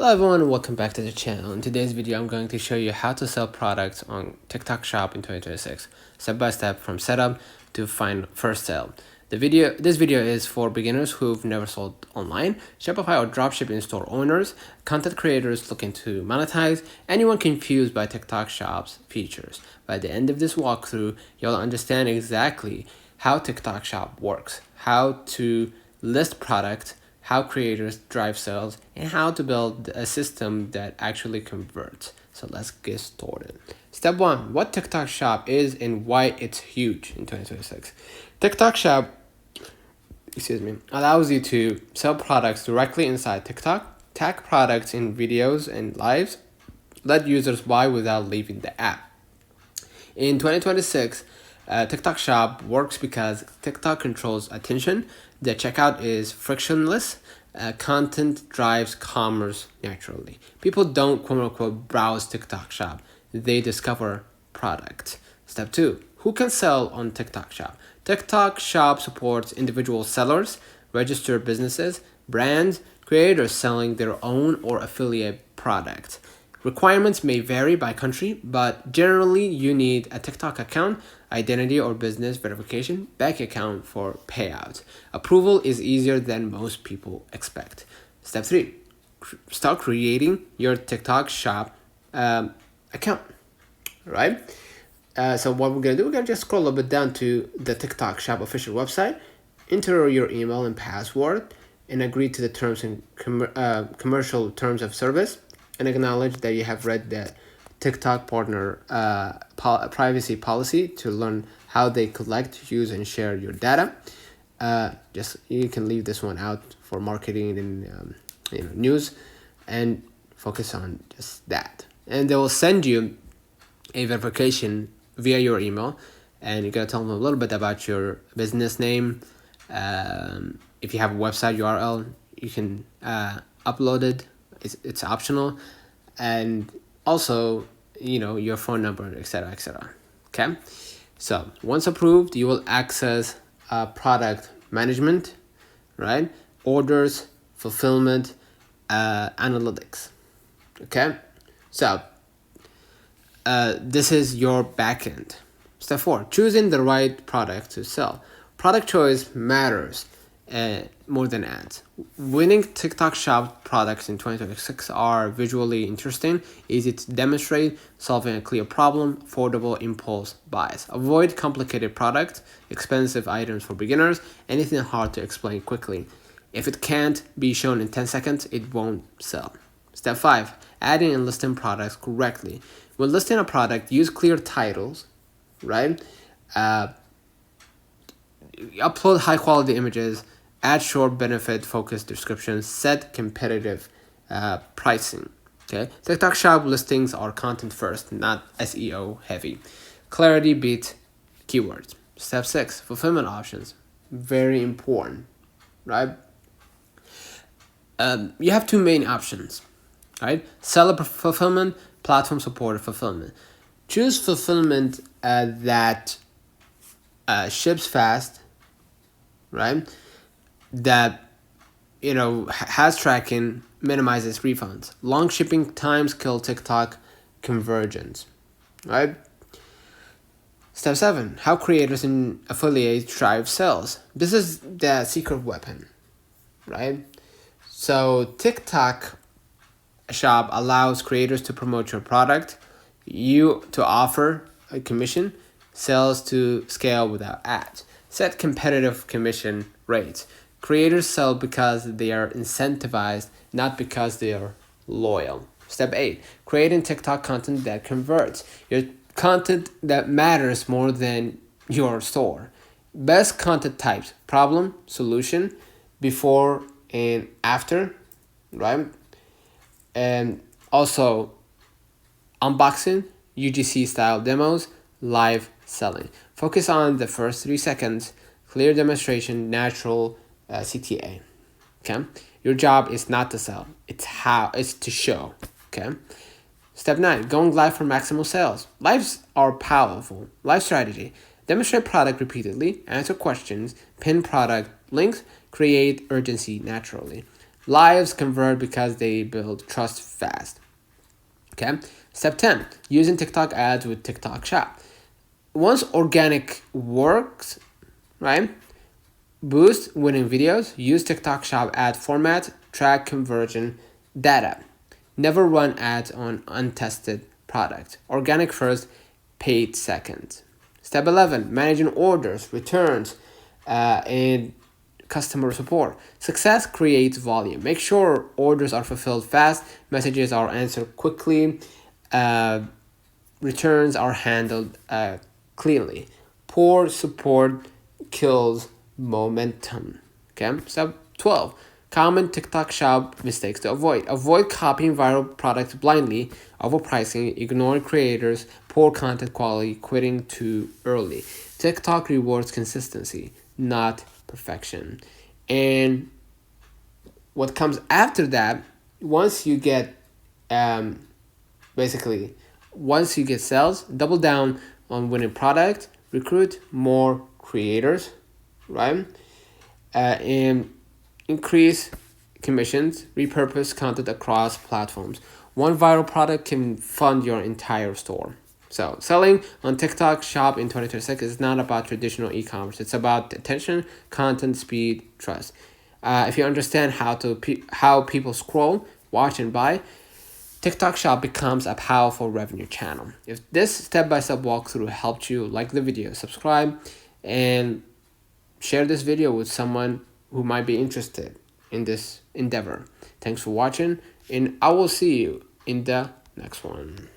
Hello everyone and welcome back to the channel. In today's video I'm going to show you how to sell products on TikTok Shop in 2026, step by step from setup to find first sale. This video is for beginners who've never sold online, Shopify or dropshipping store owners, content creators looking to monetize, anyone confused by TikTok Shop's features. By the end of this walkthrough, you'll understand exactly how TikTok Shop works, how to list product, how creators drive sales, and how to build a system that actually converts. So let's get started. Step 1, what TikTok Shop is and why it's huge in 2026. TikTok Shop, allows you to sell products directly inside TikTok, tag products in videos and lives, let users buy without leaving the app. In 2026, TikTok Shop works because TikTok controls attention. The checkout is frictionless. Content drives commerce naturally. People don't quote unquote browse TikTok Shop. They discover product. Step 2, who can sell on TikTok Shop? TikTok Shop supports individual sellers, registered businesses, brands, creators selling their own or affiliate products. Requirements may vary by country, but generally you need a TikTok account, identity or business verification, bank account for payouts. Approval is easier than most people expect. Step 3, start creating your TikTok Shop account, right? So what we're gonna do, we're gonna just scroll a little bit down to the TikTok Shop official website, enter your email and password, and agree to the terms and commercial terms of service, and acknowledge that you have read the TikTok partner privacy policy to learn how they collect, use, and share your data. You can leave this one out for marketing and news, and focus on just that. And they will send you a verification via your email, and you gotta tell them a little bit about your business name. If you have a website URL, you can upload it. It's optional, and also your phone number, etc., etc. Okay, so once approved, you will access product management, right? Orders, fulfillment, analytics. Okay, so this is your backend. Step 4, choosing the right product to sell. Product choice matters more than ads. Winning TikTok Shop products in 2026 are visually interesting, easy to demonstrate, solving a clear problem, affordable impulse buys. Avoid complicated products, expensive items for beginners, anything hard to explain quickly. If it can't be shown in 10 seconds, it won't sell. Step 5, adding and listing products correctly. When listing a product, use clear titles, right? Upload high quality images, add short benefit focused descriptions, set competitive pricing. Okay, TikTok Shop listings are content first, not SEO heavy. Clarity beats keywords. Step 6, fulfillment options, very important, right? You have two main options, right? Seller fulfillment, platform supported fulfillment. Choose fulfillment that ships fast, right? That has tracking, minimizes refunds. Long shipping times kill TikTok conversions, right? Step 7, how creators and affiliates drive sales. This is the secret weapon, right? So TikTok Shop allows creators to promote your product, you to offer a commission, sales to scale without ads. Set competitive commission rates. Creators sell because they are incentivized, not because they are loyal. Step 8, creating TikTok content that converts. Your content that matters more than your store. Best content types, problem, solution, before and after, right? And also unboxing, UGC style demos, live selling. Focus on the first 3 seconds, clear demonstration, natural CTA. Okay, your job is not to sell, it's to show. Okay, step 9, going live for maximal sales. Lives are powerful. Live strategy, demonstrate product repeatedly, answer questions, pin product links, create urgency naturally. Lives convert because they build trust fast. Okay. Step 10, using TikTok ads with TikTok Shop. Once organic works, right? Boost winning videos, use TikTok Shop ad format, track conversion data. Never run ads on untested product. Organic first, paid second. Step 11, managing orders, returns, and customer support. Success creates volume. Make sure orders are fulfilled fast, messages are answered quickly, uh, returns are handled cleanly. Poor support kills momentum. Okay, step 12. Common TikTok shop mistakes to avoid. Avoid copying viral products blindly, overpricing, ignoring creators, poor content quality, quitting too early. TikTok rewards consistency, not perfection. And what comes after that, once you get um, basically once you get sales, double down on winning product, recruit more creators, right? And increase commissions, repurpose content across platforms. One viral product can fund your entire store. So selling on TikTok Shop in 2026 is not about traditional e-commerce. It's about attention, content, speed, trust. If you understand how people scroll, watch, and buy, TikTok Shop becomes a powerful revenue channel. If this step-by-step walkthrough helped you, like the video, subscribe, and share this video with someone who might be interested in this endeavor. Thanks for watching, and I will see you in the next one.